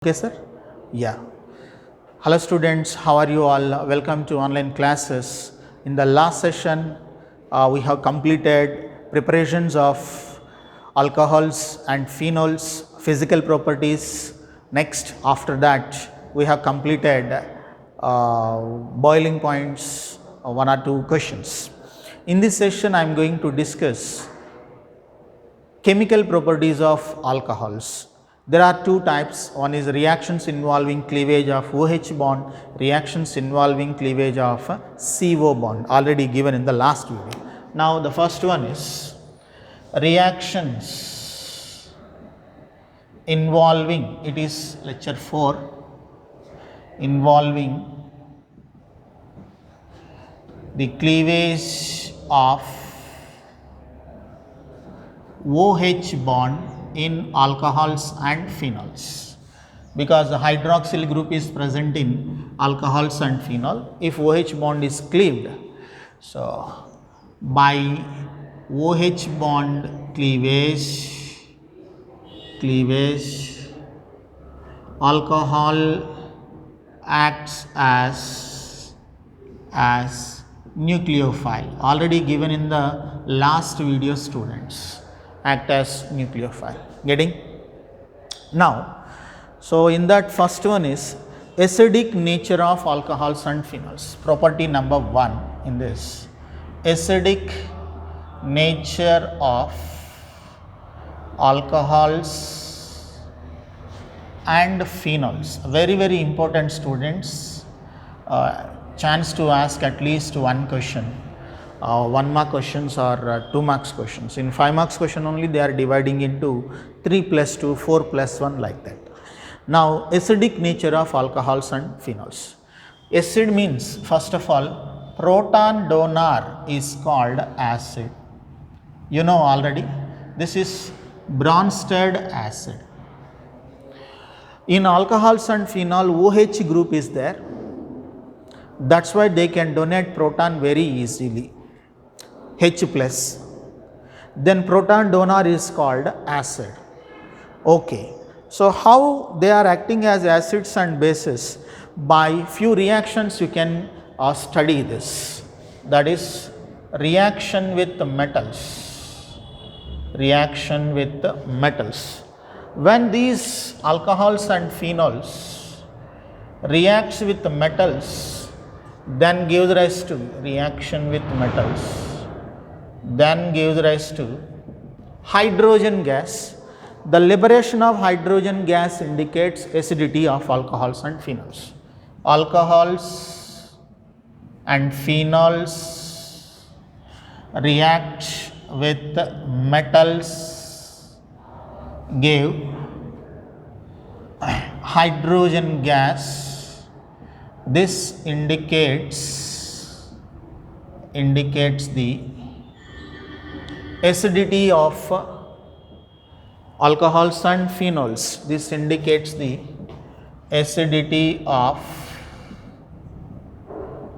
Okay, sir? Yeah. Hello students, how are you all? Welcome to online classes. In the last session, we have completed preparations of alcohols and phenols, physical properties. Next, after that, we have completed boiling points, one or two questions. In this session, I am going to discuss chemical properties of alcohols. There are two types. One is reactions involving cleavage of OH bond, reactions involving cleavage of CO bond, already given in the last video. Now the first one is reactions involving, it is lecture 4, involving the cleavage of OH bond in alcohols and phenols, because the hydroxyl group is present in alcohols and phenol. If OH bond is cleaved, so by OH bond cleavage, alcohol acts as nucleophile, already given in the last video students, act as nucleophile. Getting? Now, so in that first one is acidic nature of alcohols and phenols. Property number 1 in this, acidic nature of alcohols and phenols. Very important students. Chance to ask at least one question. 1 mark questions or 2 marks questions. In 5 marks question only they are dividing into 3 plus 2, 4 plus 1, like that. Now acidic nature of alcohols and phenols. Acid means, first of all, proton donor is called acid. You know already, this is Bronsted acid. In alcohols and phenol, OH group is there. That's why they can donate proton very easily, H plus. Then proton donor is called acid. Okay. So how they are acting as acids and bases? By few reactions you can study this. That is reaction with metals. Reaction with metals. When these alcohols and phenols reacts with metals, then gives rise to reaction with metals, then gives rise to hydrogen gas. The liberation of hydrogen gas indicates acidity of alcohols and phenols. Alcohols and phenols react with metals, give hydrogen gas. This indicates the acidity of alcohols and phenols. This indicates the acidity of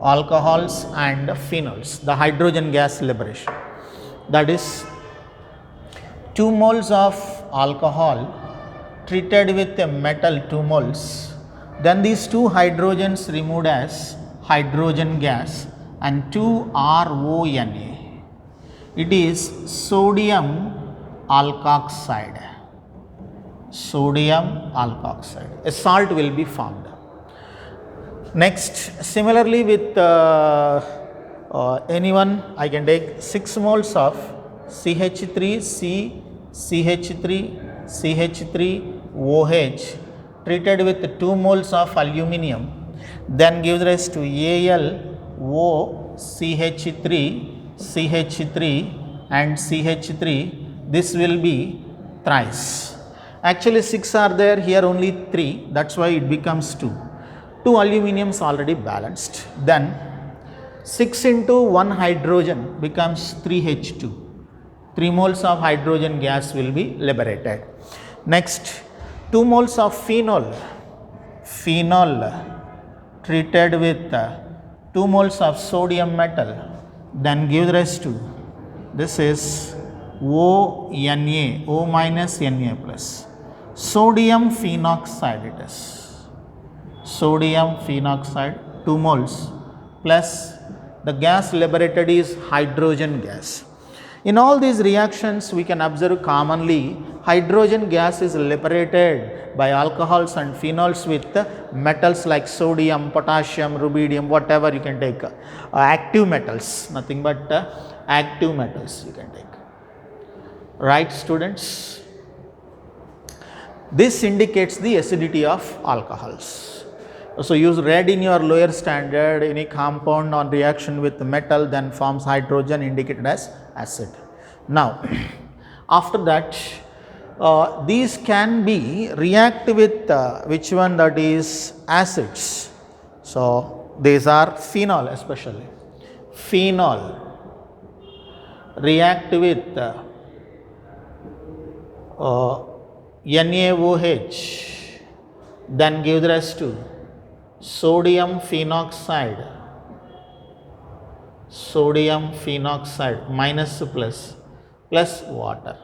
alcohols and phenols, the hydrogen gas liberation. That is 2 moles of alcohol treated with a metal 2 moles, then these 2 hydrogens removed as hydrogen gas and 2 RONA. It is sodium alkoxide. Sodium alkoxide. A salt will be formed. Next, similarly with anyone, I can take 6 moles of CH3, CH3OH treated with 2 moles of aluminum, then gives rise to AlOCH3 and CH3. This will be thrice. Actually 6 are there, here only 3, that's why it becomes 2. 2 aluminiums already balanced. Then 6 into 1 hydrogen becomes 3H2. 3 moles of hydrogen gas will be liberated. Next, 2 moles of phenol treated with 2 moles of sodium metal, then gives rise to, this is ONA, O minus Na plus. sodium phenoxide it is. Sodium phenoxide 2 moles plus the gas liberated is hydrogen gas. In all these reactions we can observe commonly hydrogen gas is liberated by alcohols and phenols with metals like sodium, potassium, rubidium, whatever you can take, active metals, nothing but active metals you can take. Right students? This indicates the acidity of alcohols. So you read in your lower standard, any compound on reaction with metal then forms hydrogen indicated as acid. Now after that these can be react with which one, that is acids. So these are phenol, especially phenol react with NaOH, then give rise to sodium phenoxide minus plus water.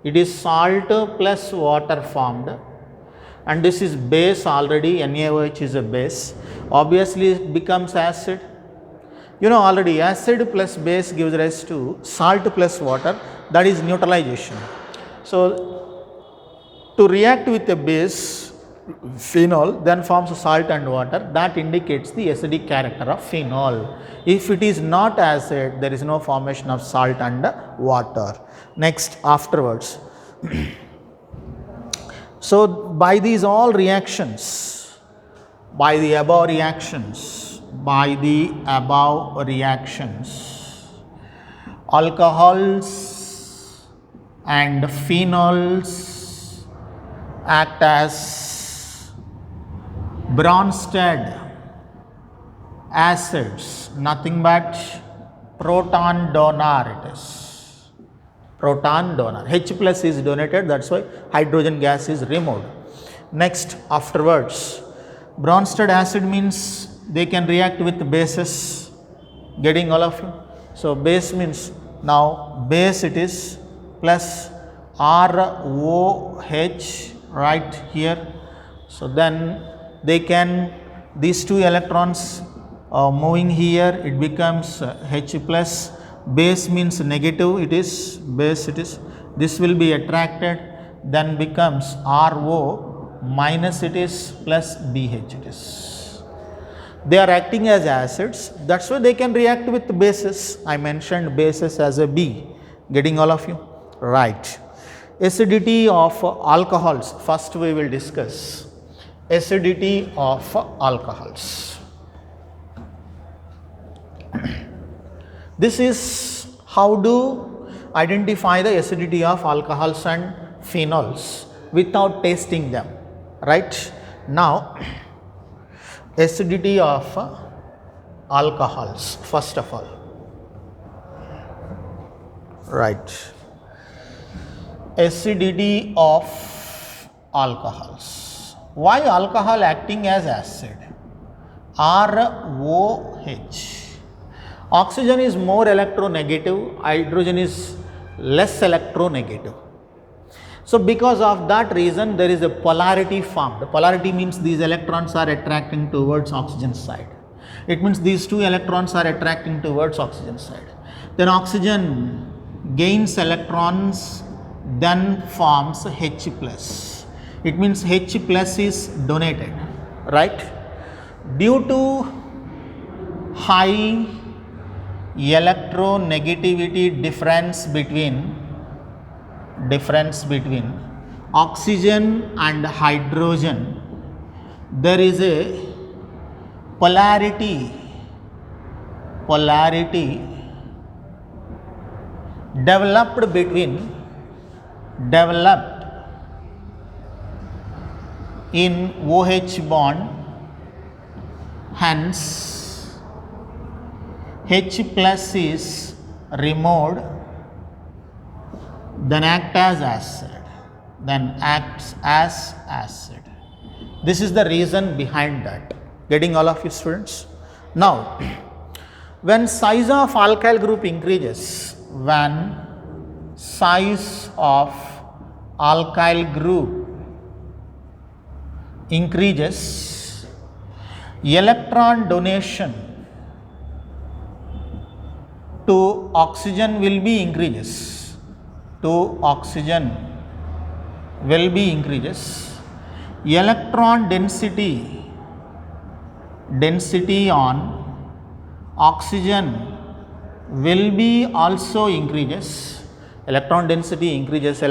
It is salt plus water formed, and this is base already. NaOH is a base, obviously it becomes acid. You know already acid plus base gives rise to salt plus water, that is neutralization. So to react with a base phenol then forms salt and water, that indicates the acidic character of phenol. If it is not acid, there is no formation of salt and water. Next afterwards so by these all reactions, by the above reactions, alcohols and phenols act as Bronsted acids, nothing but proton donor it is. Proton donor. H plus is donated, that's why hydrogen gas is removed. Next afterwards, Bronsted acid means they can react with bases, getting all of you. So base means now base it is plus ROH right here. So then they can, these two electrons moving here, it becomes H plus, base means negative, it is base, it is, this will be attracted, then becomes RO minus it is plus BH it is. They are acting as acids, that's why they can react with bases. I mentioned bases as a B, getting all of you? Right. Acidity of alcohols, first we will discuss acidity of alcohols. This is how to identify the acidity of alcohols and phenols without tasting them, right? Now acidity of alcohols, first of all, right? Acidity of alcohols. Why alcohol acting as acid? ROH. Oxygen is more electronegative, hydrogen is less electronegative. So because of that reason there is a polarity formed. Polarity means these electrons are attracting towards oxygen side. It means these two electrons are attracting towards oxygen side. Then oxygen gains electrons, then forms H plus. It means H plus is donated, right? Due to high electronegativity difference between oxygen and hydrogen, there is a polarity developed in OH bond, hence H plus is removed, then acts as acid. This is the reason behind that. Getting all of you students? Now, when size of alkyl group increases, when size of alkyl group increases, electron donation to oxygen will be increases, to oxygen will be increases, electron density on oxygen will be also increases, electron density increases,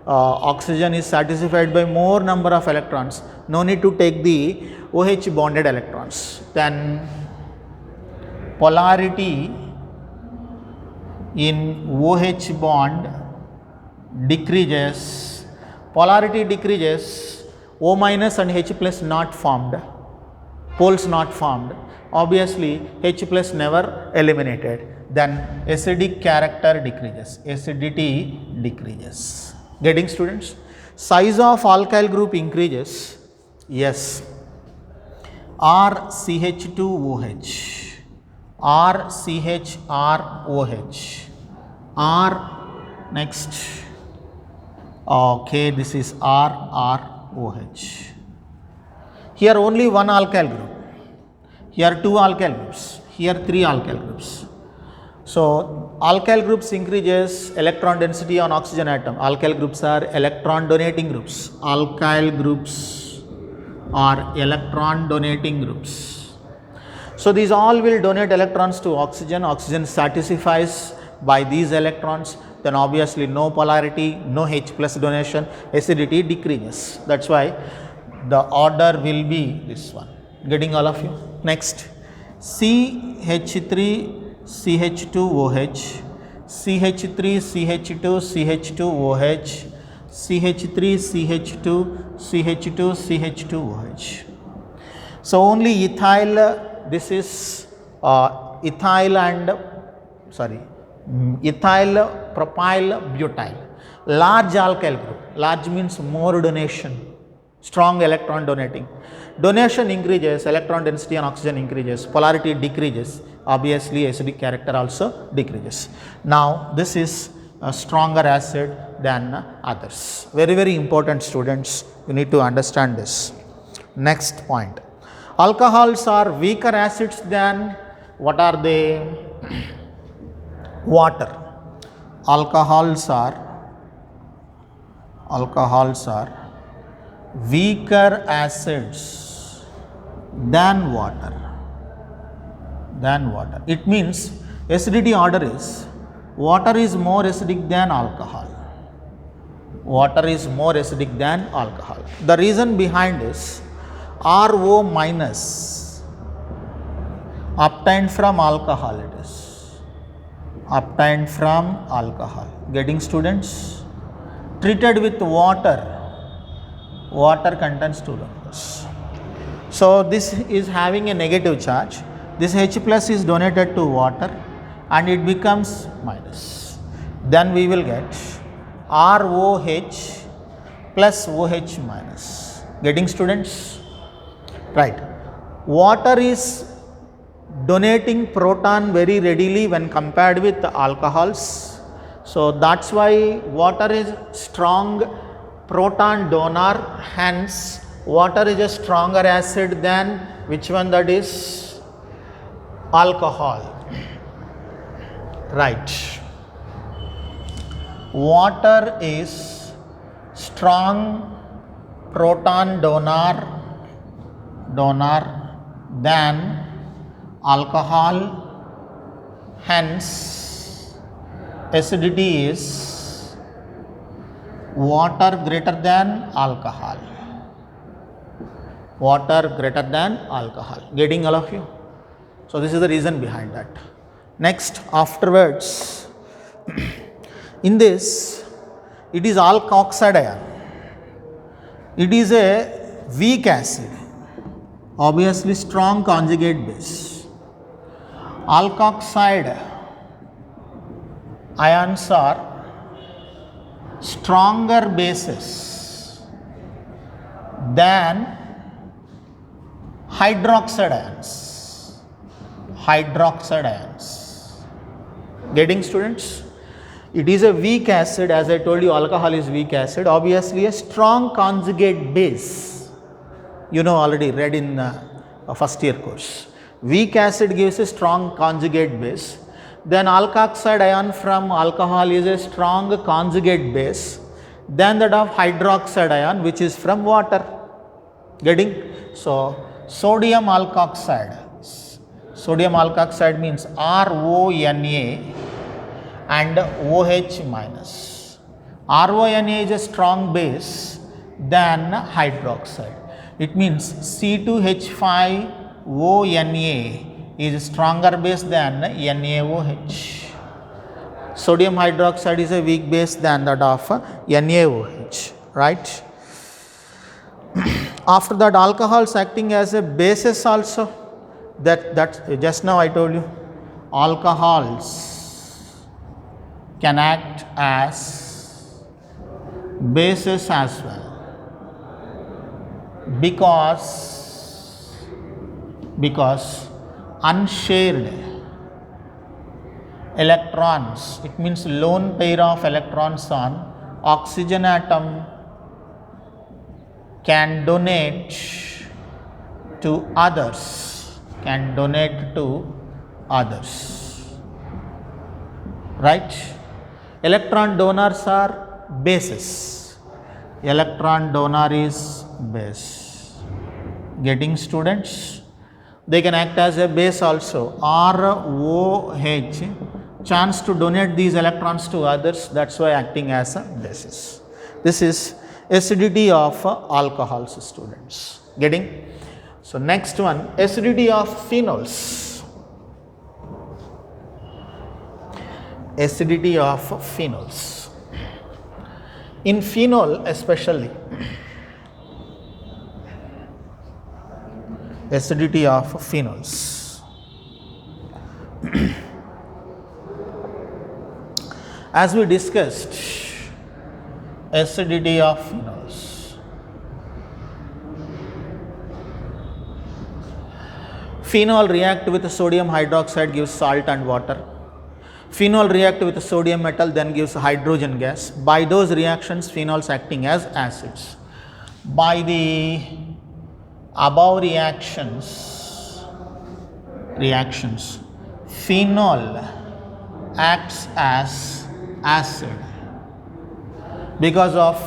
oxygen is satisfied by more number of electrons, no need to take the OH bonded electrons, then polarity in OH bond decreases, polarity decreases, O minus and H plus not formed, poles not formed, obviously H plus never eliminated, then acidic character decreases, acidity decreases. Getting students? Size of alkyl group increases, yes, RCH2OH, RCHROH, R next, okay, this is RROH. Here only one alkyl group, here two alkyl groups, here three alkyl groups. So alkyl groups increases electron density on oxygen atom. Alkyl groups are electron donating groups. Alkyl groups are electron donating groups. So these all will donate electrons to oxygen. Oxygen satisfies by these electrons. Then obviously no polarity, no H plus donation, acidity decreases. That's why the order will be this one. Getting all of you? Next, CH3 CH2OH, CH3 CH2 CH2OH, CH3 CH2 CH2 CH2OH. So only ethyl, this is ethyl propyl butyl, large alkyl group, large means more donation, strong electron donating. Donation increases, electron density on oxygen increases, polarity decreases, obviously acidic character also decreases. Now this is a stronger acid than others. Very, very important students, you need to understand this. Next point, alcohols are weaker acids than, what are they? Water. Alcohols are weaker acids than water. It means acidity order is, water is more acidic than alcohol. Water is more acidic than alcohol. The reason behind is RO minus obtained from alcohol, it is obtained from alcohol. Getting students? Treated with water, water contains two numbers. So this is having a negative charge. This H plus is donated to water and it becomes minus. Then we will get ROH plus OH minus. Getting students? Right. Water is donating proton very readily when compared with alcohols. So that's why water is strong proton donor, hence water is a stronger acid than which one, that is alcohol. Right. Water is strong proton donor than alcohol, hence acidity is water greater than alcohol. Water greater than alcohol. Getting all of you? So this is the reason behind that. Next, afterwards, in this, it is alkoxide ion. It is a weak acid, obviously strong conjugate base. Alkoxide ions are stronger bases than hydroxide ions. Getting students? It is a weak acid, as I told you, alcohol is weak acid, obviously a strong conjugate base. You know, already read in first year course. Weak acid gives a strong conjugate base. Then alkoxide ion from alcohol is a strong conjugate base than that of hydroxide ion, which is from water. Getting? So, sodium alkoxide means RONA and OH minus. RONA is a strong base than hydroxide. It means C2H5ONA is a stronger base than NaOH. Sodium hydroxide is a weak base than that of NaOH, right? After that, alcohols acting as a basis also. That just now I told you, alcohols can act as bases as well, because unshared electrons, it means lone pair of electrons on oxygen atom, can donate to others, right? Electron donors are bases. Electron donor is base. Getting, students? They can act as a base also. ROH, chance to donate these electrons to others, that's why acting as a basis. This is acidity of alcohols, students. Getting? So, next one, acidity of phenols. Acidity of phenols. In phenol especially, acidity of phenols. As we discussed, acidity of phenols. Phenol react with sodium hydroxide, gives salt and water. Phenol react with sodium metal, then gives hydrogen gas. By those reactions, phenols acting as acids. By the above reactions, phenol acts as acid because of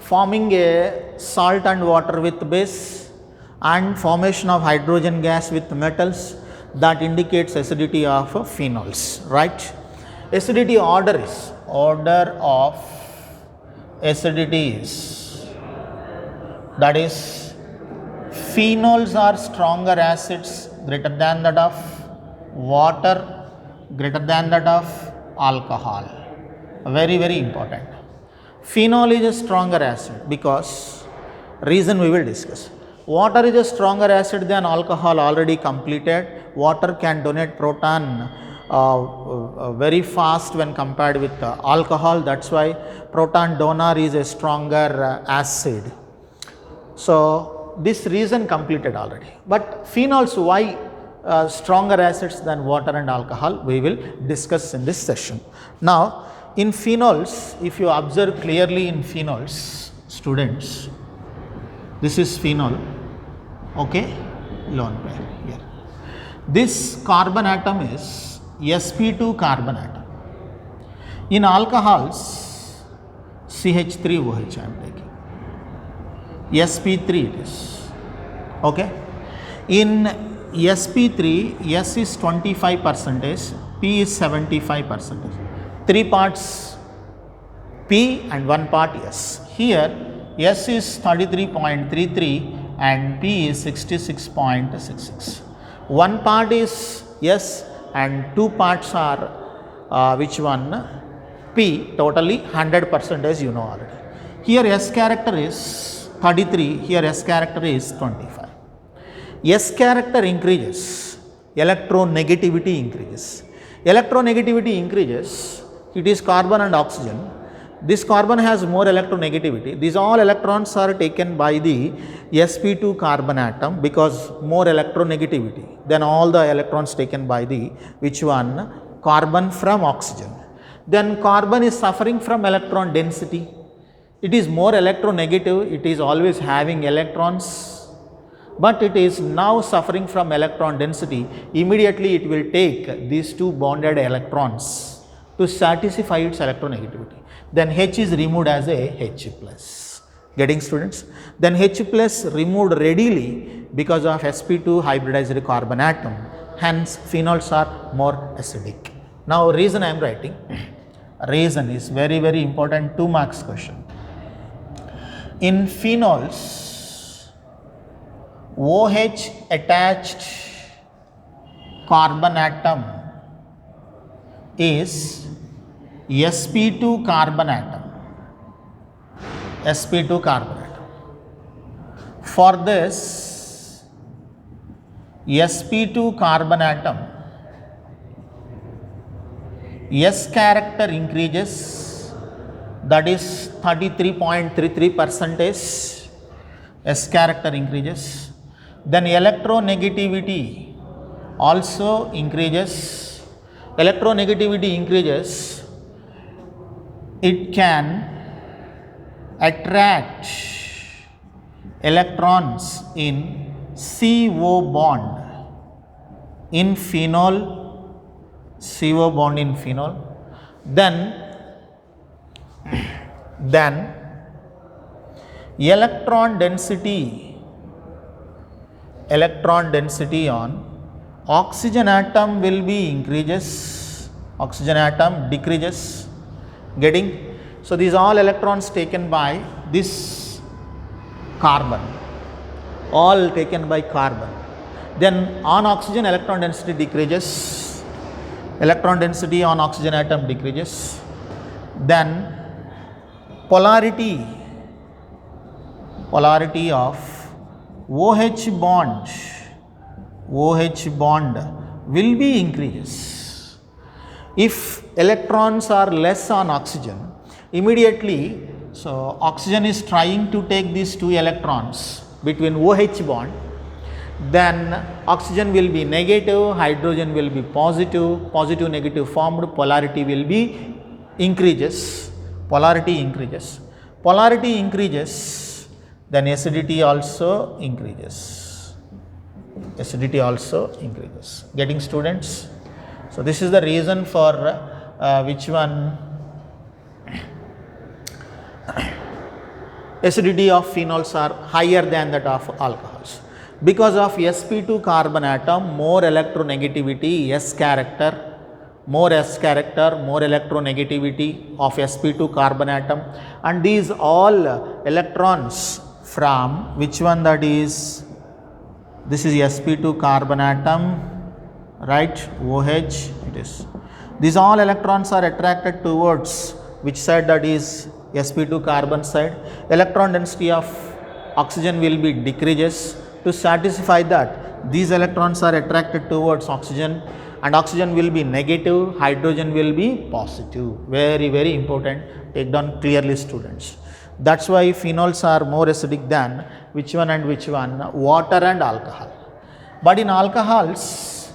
forming a salt and water with base and formation of hydrogen gas with metals. That indicates acidity of phenols, right? Acidity order of acidity is, that is, phenols are stronger acids greater than that of water, greater than that of alcohol. Very, very important. Phenol is a stronger acid because, reason we will discuss. Water is a stronger acid than alcohol, already completed. Water can donate proton very fast when compared with alcohol. That's why proton donor is a stronger acid. So, this reason completed already. But phenols, why stronger acids than water and alcohol, we will discuss in this session. Now, in phenols, if you observe clearly in phenols, students, this is phenol, okay, lone pair here. This carbon atom is sp2 carbon atom. In alcohols, CH3OH I am taking. sp3 it is, okay. In sp3, S is 25%, P is 75%. 3 parts P and 1 part S. Here S is 33.33 and P is 66.66. 1 part is S and 2 parts are which one? P, totally 100%, you know already. Here S character is 33, here S character is 25. S character increases, electronegativity increases. Electronegativity increases, it is carbon and oxygen. This carbon has more electronegativity. These all electrons are taken by the sp2 carbon atom because more electronegativity than all the electrons taken by the which one? Carbon from oxygen. Then carbon is suffering from electron density. It is more electronegative, it is always having electrons. but it is now suffering from electron density. Immediately it will take these two bonded electrons to satisfy its electronegativity. Then H is removed as a H plus. Getting, students? Then H plus removed readily because of sp2 hybridized carbon atom. Hence phenols are more acidic. Now reason I am writing. Reason is very, very important 2 marks question. In phenols, OH attached carbon atom is sp2 carbon atom. sp2 carbon atom. For this sp2 carbon atom, S character increases, that is 33.33%. S character increases. Then electronegativity also increases. Electronegativity increases. It can attract electrons in CO bond in phenol, CO bond in phenol. Then electron density on oxygen atom will be increases, oxygen atom decreases. Getting? So these all electrons taken by this carbon, all taken by carbon. Then on oxygen electron density decreases, electron density on oxygen atom decreases. Then polarity of OH bond will be increases. If electrons are less on oxygen, immediately, so oxygen is trying to take these two electrons between OH bond, then oxygen will be negative, hydrogen will be positive, positive negative formed, polarity will be increases, polarity increases, then acidity also increases, Getting, students? So this is the reason for which one acidity of phenols are higher than that of alcohols. Because of sp2 carbon atom, more electronegativity, S character, more electronegativity of sp2 carbon atom, and these all electrons from which one, that is, this is sp2 carbon atom, right, OH it is. These all electrons are attracted towards which side, that is sp2 carbon side. Electron density of oxygen will be decreases. To satisfy that, these electrons are attracted towards oxygen, and oxygen will be negative, hydrogen will be positive. Very, very important. Take down clearly, students. That's why phenols are more acidic than which one and which one? Water and alcohol. But in alcohols,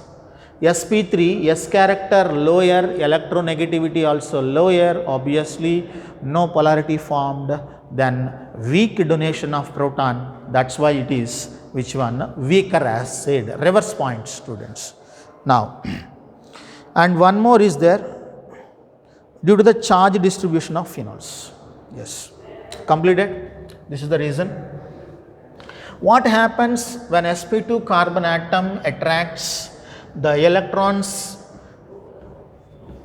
sp3, S character lower, electronegativity also lower, obviously no polarity formed, then weak donation of proton. That's why it is which one? Weaker acid. Reverse point, students. Now, and one more is there, due to the charge distribution of phenols. Yes, completed. This is the reason. What happens when sp2 carbon atom attracts the electrons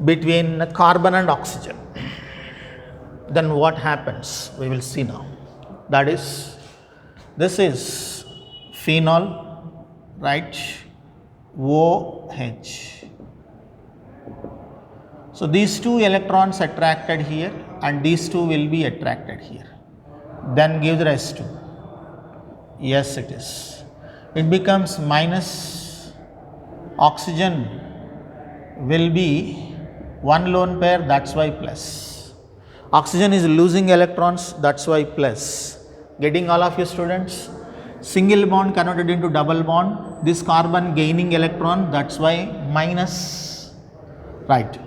between carbon and oxygen? Then what happens? We will see now. That is, this is phenol, right, OH. So these two electrons attracted here, and these two will be attracted here. Then give the rest to, yes it is. It becomes minus, oxygen will be one lone pair, that's why plus. Oxygen is losing electrons, that's why plus. Getting, all of you students? Single bond converted into double bond, this carbon gaining electron, that's why minus, right.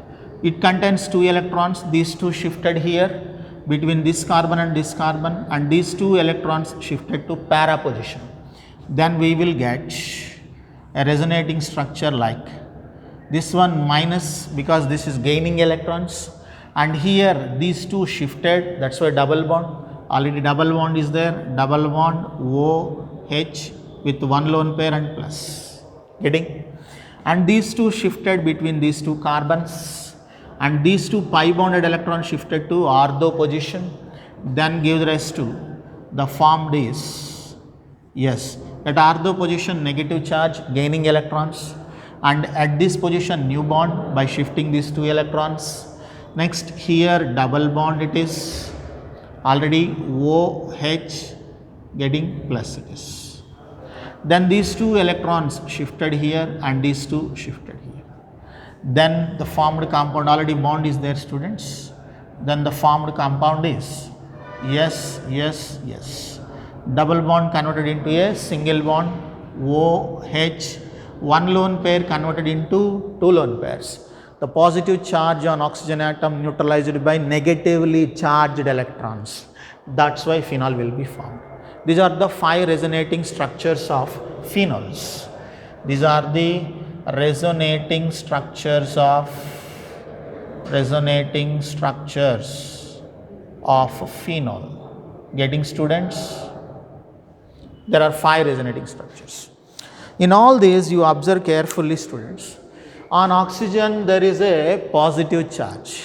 It contains two electrons, these two shifted here between this carbon, and these two electrons shifted to para position. then we will get a resonating structure like this one minus, because this is gaining electrons, and here these two shifted, that's why double bond, already double bond is there, double bond OH with one lone pair and plus, getting, and these two shifted between these two carbons, and these two pi bonded electrons shifted to ortho position, then gives rise to the formed is, yes, at ortho position negative charge gaining electrons, and at this position new bond by shifting these two electrons. Next here double bond it is, already OH getting plus it is. Then these two electrons shifted here and these two shifted here. Then the formed compound, already bond is there students. Then the formed compound is yes, yes, yes. Double bond converted into a single bond OH, one lone pair converted into two lone pairs. The positive charge on oxygen atom neutralized by negatively charged electrons. That's why phenol will be formed. These are the 5 resonating structures of phenols. These are the resonating structures of phenol. Getting students? There are 5 resonating structures. In all these you observe carefully students. On oxygen there is a positive charge.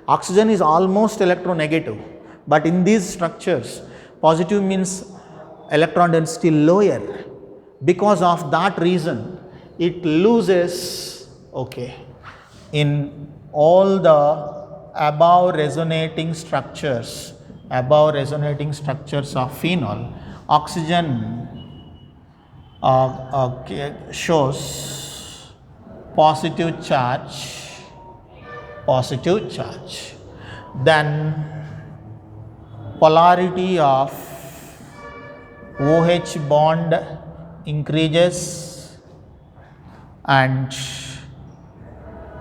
Oxygen is almost electronegative, but in these structures positive means electron density lower. Because of that reason it loses, okay, in all the above resonating structures of phenol, oxygen shows positive charge. Then polarity of OH bond increases and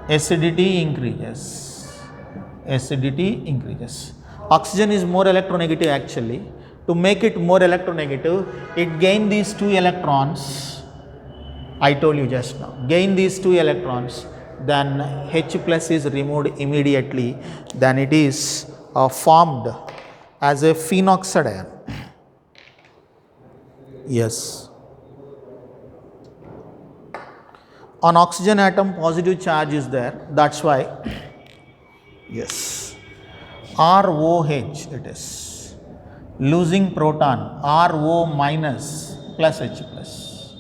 acidity increases. Oxygen is more electronegative actually. To make it more electronegative, it gain these 2 electrons. I told you just now. Gain these 2 electrons, then H plus is removed immediately. Then it is formed as a phenoxide ion. Yes. On oxygen atom positive charge is there. That's why. Yes. ROH it is. Losing proton, RO minus plus H plus.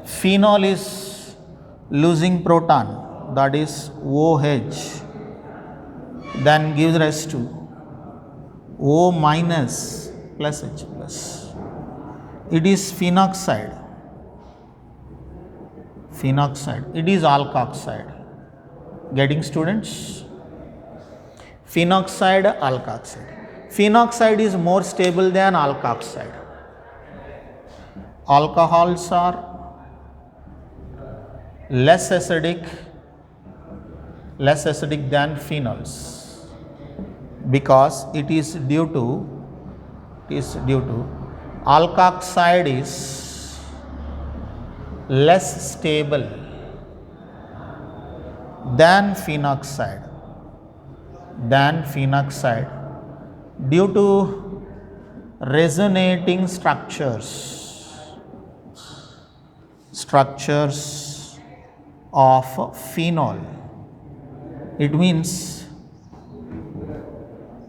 Phenol is losing proton, that is OH, then gives rise to O minus plus H plus. It is phenoxide. It is alkoxide. Getting students? Phenoxide, alkoxide. Phenoxide is more stable than alkoxide. Alcohols are less acidic than phenols, because it is due to alkoxide is less stable than phenoxide due to resonating structures of phenol. It means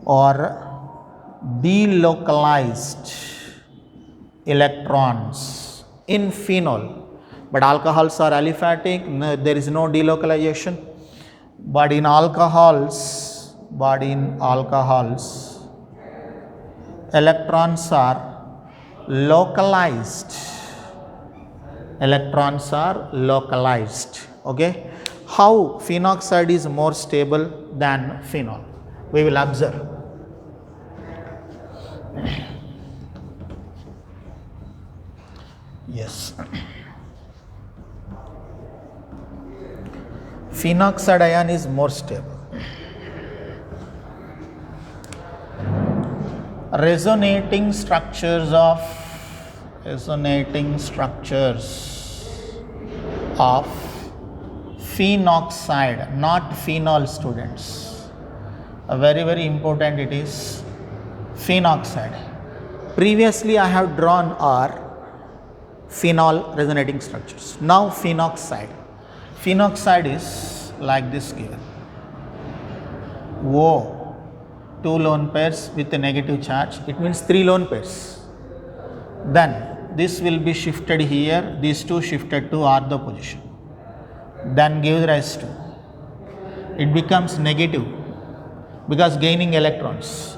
or delocalized electrons in phenol, but alcohols are aliphatic, no, there is no delocalization. But in alcohols, electrons are localized. Okay. How phenoxide is more stable than phenol? We will observe. Yes. Phenoxide ion is more stable. Resonating structures of resonating structures of phenoxide, not phenol, students. Very important, it is phenoxide. Previously I have drawn our phenol resonating structures. Now phenoxide. Phenoxide is like this given. O, 2 lone pairs with a negative charge, it means 3 lone pairs. Then this will be shifted here, these two shifted to ortho position. Then gives rise to, it becomes negative because gaining electrons.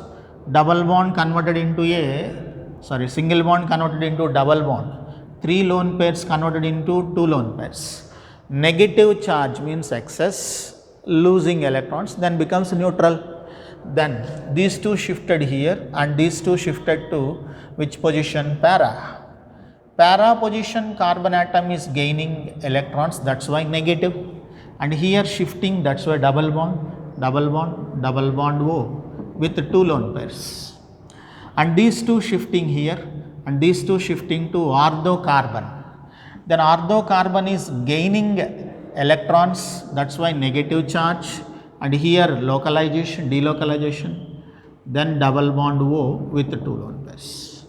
Double bond converted into single bond converted into double bond. 3 lone pairs converted into 2 lone pairs. Negative charge means excess, losing electrons, then becomes neutral. Then these two shifted here and these two shifted to which position? Para. Para position carbon atom is gaining electrons, that's why negative. And here shifting, that's why double bond, double bond, double bond O with 2 lone pairs. And these two shifting here and these two shifting to ortho carbon. Then ortho carbon is gaining electrons, that's why negative charge. And here localization, delocalization, then double bond O with 2 lone pairs.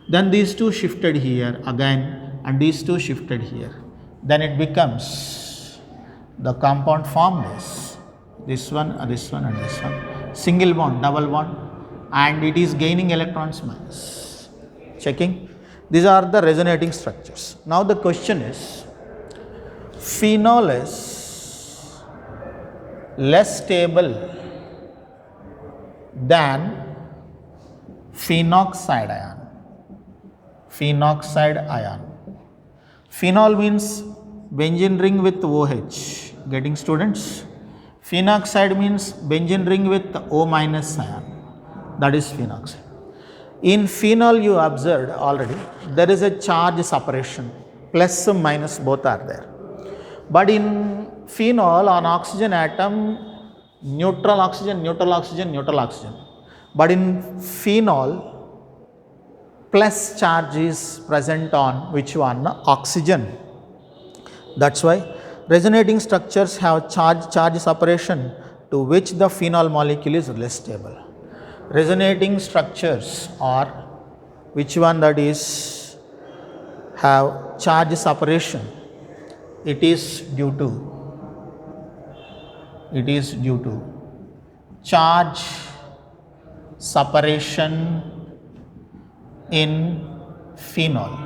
Then these two shifted here again and these two shifted here. Then it becomes the compound formed is this one and this one. Single bond, double bond, and it is gaining electrons minus. Checking. These are the resonating structures. Now the question is, phenol is less stable than phenoxide ion. Phenoxide ion. Phenol means benzene ring with OH. Getting, students? Phenoxide means benzene ring with O minus ion. That is phenoxide. In phenol you observed already there is a charge separation, plus and minus both are there. But in phenol on oxygen atom, neutral oxygen, neutral oxygen, neutral oxygen. But in phenol, plus charge is present on which one? Oxygen. That's why resonating structures have charge separation to which the phenol molecule is less stable. Resonating structures are which one, that is have charge separation. It is due to charge separation in phenol.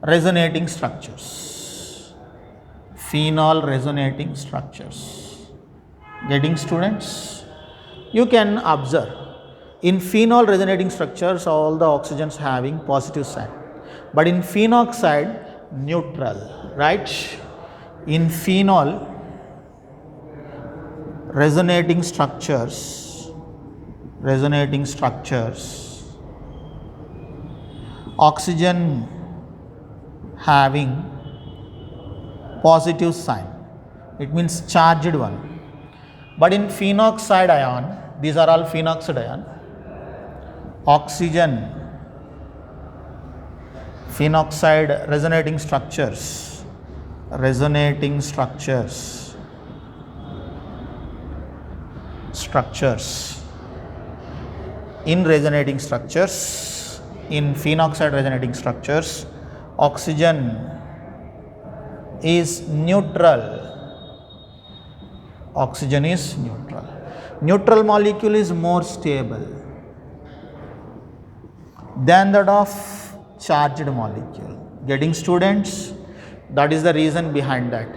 Resonating structures. Phenol resonating structures. Getting, students? You can observe in phenol resonating structures all the oxygens having positive sign, but in phenoxide neutral, right? In phenol resonating structures, oxygen having positive sign, it means charged one. But in phenoxide ion, these are all phenoxide ion, oxygen, phenoxide resonating structures, in resonating structures, in phenoxide resonating structures, oxygen is neutral. Oxygen is neutral. Neutral molecule is more stable than that of charged molecule. Getting, students? That is the reason behind that.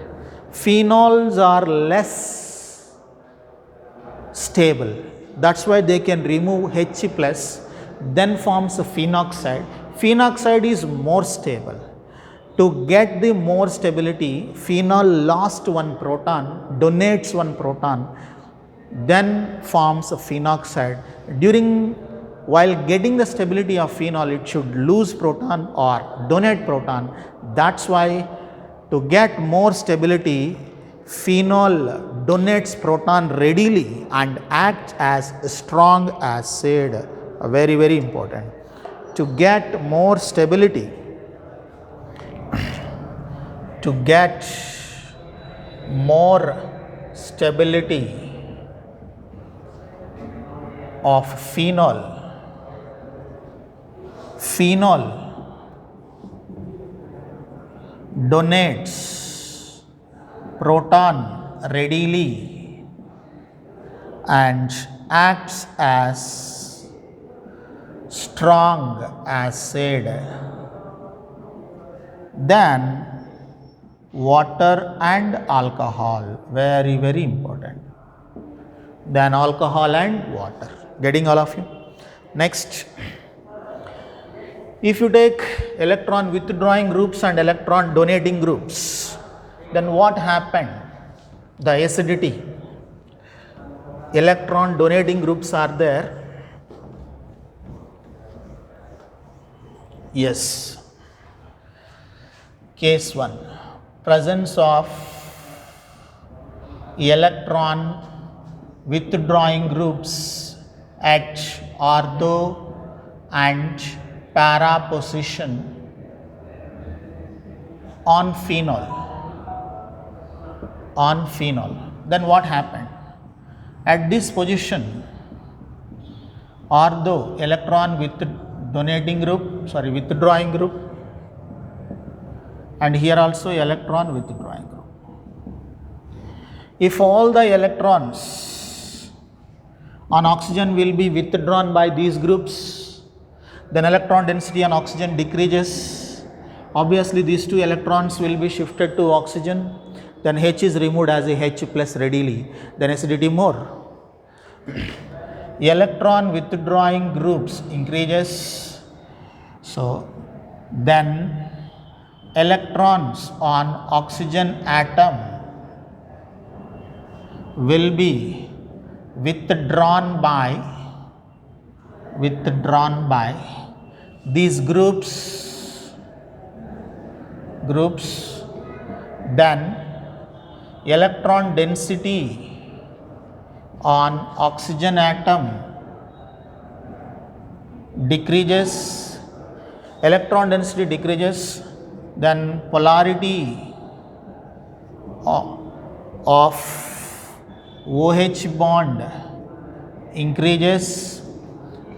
Phenols are less stable. That's why they can remove H plus, then forms a phenoxide. Phenoxide is more stable. To get the more stability, phenol lost one proton, donates one proton, then forms a phenoxide. While getting the stability of phenol, it should lose proton or donate proton. That's why to get more stability, phenol donates proton readily and acts as strong acid. Very important. to get more stability, to get more stability of phenol donates proton readily and acts as strong acid than water and alcohol. Very, very important. Than alcohol and water. Getting all of you? Next, if you take electron withdrawing groups and electron donating groups, then what happened? The acidity. Electron donating groups are there. Yes. Case 1. Presence of electron withdrawing groups at ortho and para position on phenol. Then what happened? At this position, ortho electron withdrawing group, and here also electron withdrawing group. If all the electrons on oxygen will be withdrawn by these groups, then electron density on oxygen decreases. Obviously these two electrons will be shifted to oxygen, then H is removed as a H plus readily, then acidity more. Electron withdrawing groups increases, so then electrons on oxygen atom will be withdrawn by these groups, then electron density on oxygen atom decreases, electron density decreases, then polarity of OH bond increases,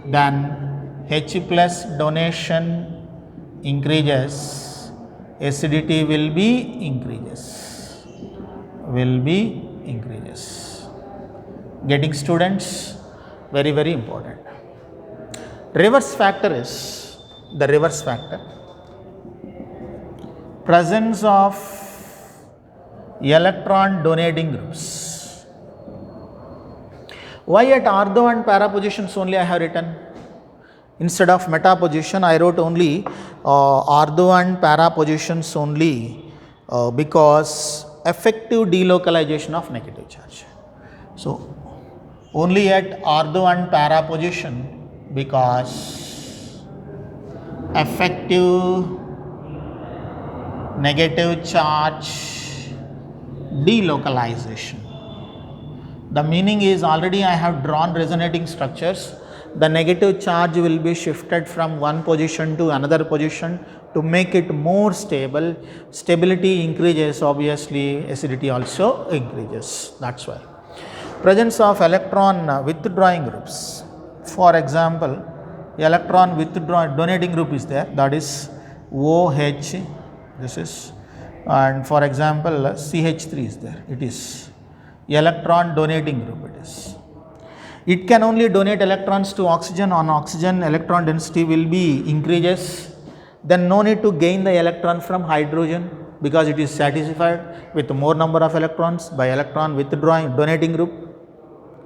then H plus donation increases, acidity will be increases. Getting students? Very, very important. Reverse factor is the reverse factor. Presence of electron donating groups. Why at ortho and para positions only I have written? Instead of meta position, I wrote only ortho and para positions only because effective delocalization of negative charge. So, only at ortho and para position because effective negative charge delocalization. The meaning is already I have drawn resonating structures. The negative charge will be shifted from one position to another position to make it more stable. Stability increases, obviously acidity also increases. That's why. Presence of electron withdrawing groups. For example, electron donating group is there, that is OH, this is, and for example CH3 is there, it is electron donating group it is. It can only donate electrons to oxygen. On oxygen electron density will be increases, then no need to gain the electron from hydrogen because it is satisfied with more number of electrons by electron donating group.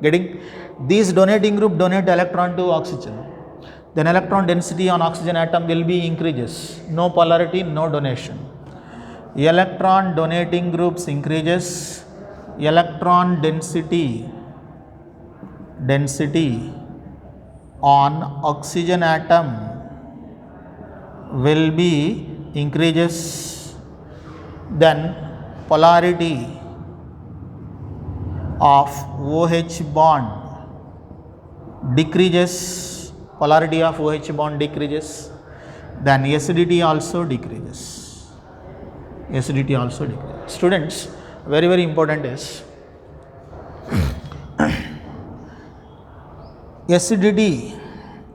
Getting? These donating group donate electron to oxygen, then electron density on oxygen atom will be increases, no polarity, no donation. Electron donating groups increases, electron density on oxygen atom will be increases, then polarity of OH bond decreases, polarity of OH bond decreases, then acidity also decreases. Acidity also decreases. Students, very, very important is acidity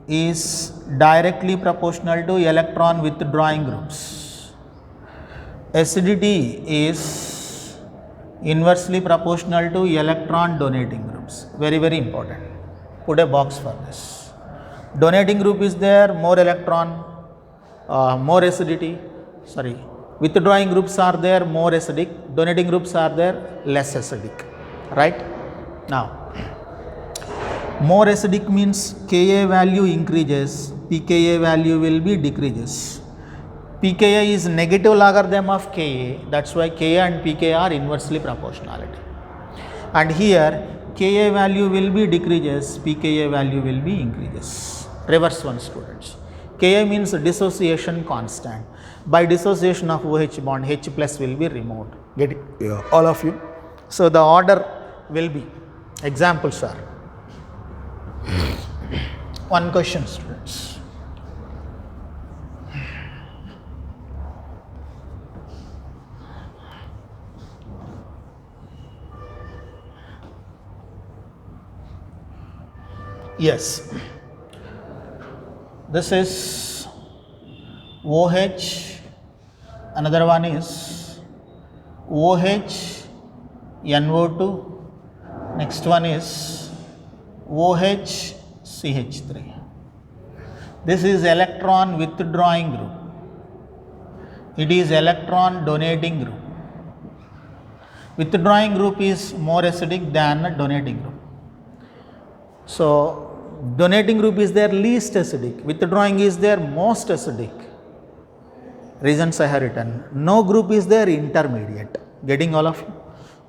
is directly proportional to electron withdrawing groups. Acidity is inversely proportional to electron donating groups. Very, very important. Put a box for this. Donating group is there, more electron, more acidity. Sorry, withdrawing groups are there, more acidic. Donating groups are there, less acidic. Right? Now, more acidic means Ka value increases, pKa value will be decreases. pKa is negative logarithm of Ka, that's why Ka and pKa are inversely proportionality. And here Ka value will be decreases, pKa value will be increases. Reverse one, students. Ka means dissociation constant. By dissociation of OH bond, H plus will be removed. Get it? Yeah. All of you. So the order will be, examples are, one question, students. Yes, this is OH, another one is OH NO2, next one is OH CH3. This is electron withdrawing group. It is electron donating group. Withdrawing group is more acidic than donating group. So donating group is their least acidic, withdrawing is their most acidic. Reasons I have written. No group is their intermediate. Getting all of you?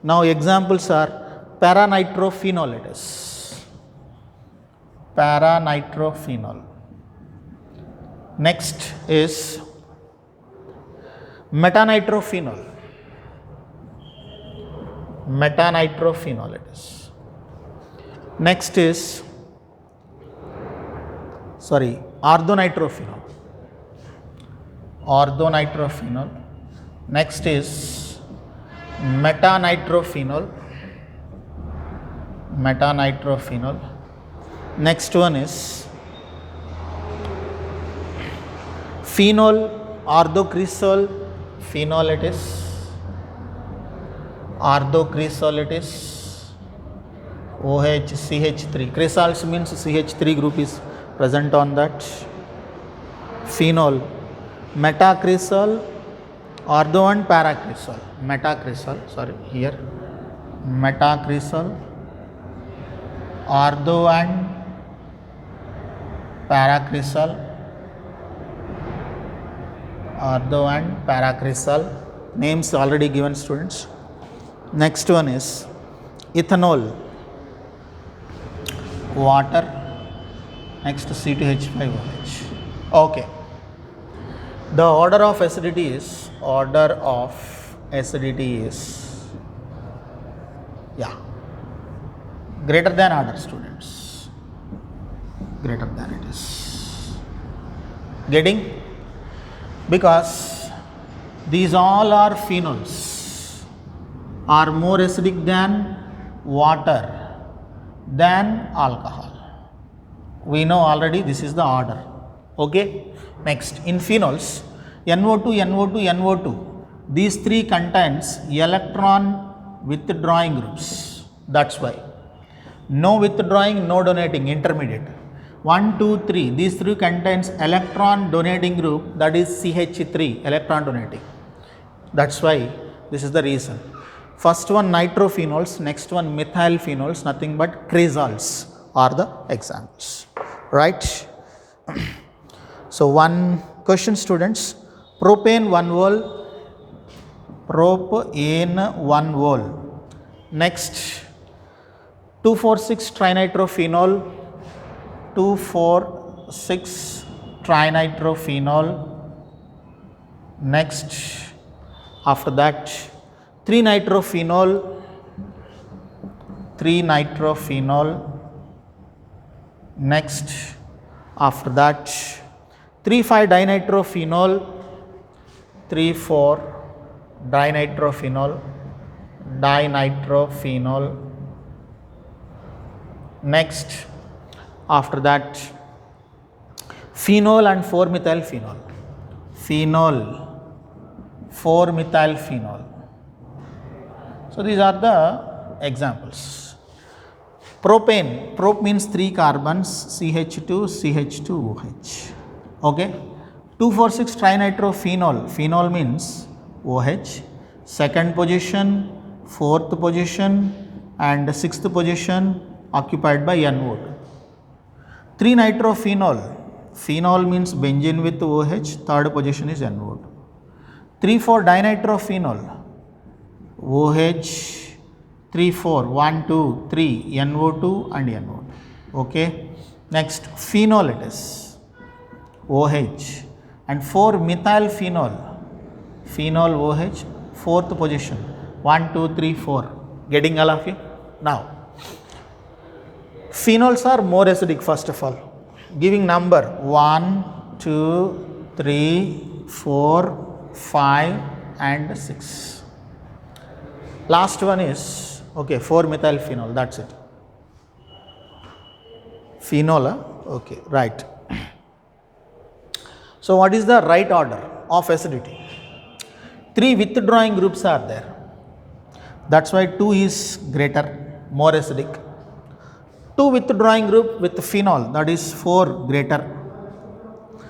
Now examples are paranitrophenol, it is. Paranitrophenol. Next is metanitrophenol. Metanitrophenol, it is. Next is, sorry, orthonitrophenol. Orthonitrophenol. Next is metanitrophenol. Metanitrophenol. Next one is phenol, orthocresol, phenol it is. Orthocresol it is. OH, CH3. Cresols means CH3 group is present on that. Phenol, metacresol, ortho and paracresol. Metacresol, sorry, here. Metacresol, ortho and paracresol. Ortho and paracresol. Names already given, students. Next one is ethanol, water. Next C2H5OH. Okay. The order of acidity is, greater than order, students. Greater than it is. Getting? Because these all are phenols, are more acidic than water, than alcohol. We know already this is the order. Okay. Next, in phenols, NO2, NO2, NO2, these three contains electron withdrawing groups. That's why. No withdrawing, no donating, intermediate. 1, 2, 3, these three contains electron donating group, that is CH3, electron donating. That's why this is the reason. First one nitrophenols, next one methylphenols, nothing but cresols are the examples. Right? So one question, students. Propane 1 mole, propane 1 mole. Next, 2,4,6 trinitrophenol, 2,4,6 trinitrophenol. Next, after that, 3-nitrophenol, 3-nitrophenol. Next, After that 3,5-dinitrophenol, 3,4-dinitrophenol, dinitrophenol. Next, after that phenol and 4-methylphenol, phenol, 4-methylphenol. So these are the examples. Propane, prop means 3 carbons, CH2, CH2OH. Okay. 2,4,6-trinitrophenol, phenol means OH. Second position, fourth position, and sixth position occupied by NO2. 3-nitrophenol, phenol means benzene with OH, third position is NO2. 3,4-dinitrophenol, OH, 3,4, 1, 2, 3, NO2 and NO2. Okay. Next, phenol it is, OH, and 4-methylphenol, phenol OH, fourth position, 1, 2, 3, 4. Getting all of you? Now, phenols are more acidic first of all, giving number 1, 2, 3, 4, 5 and 6. Last one is, okay, 4-methylphenol, that's it. Phenol, okay, right. So what is the right order of acidity? 3 withdrawing groups are there. That's why 2 is greater, more acidic. 2 withdrawing group with phenol, that is 4 greater.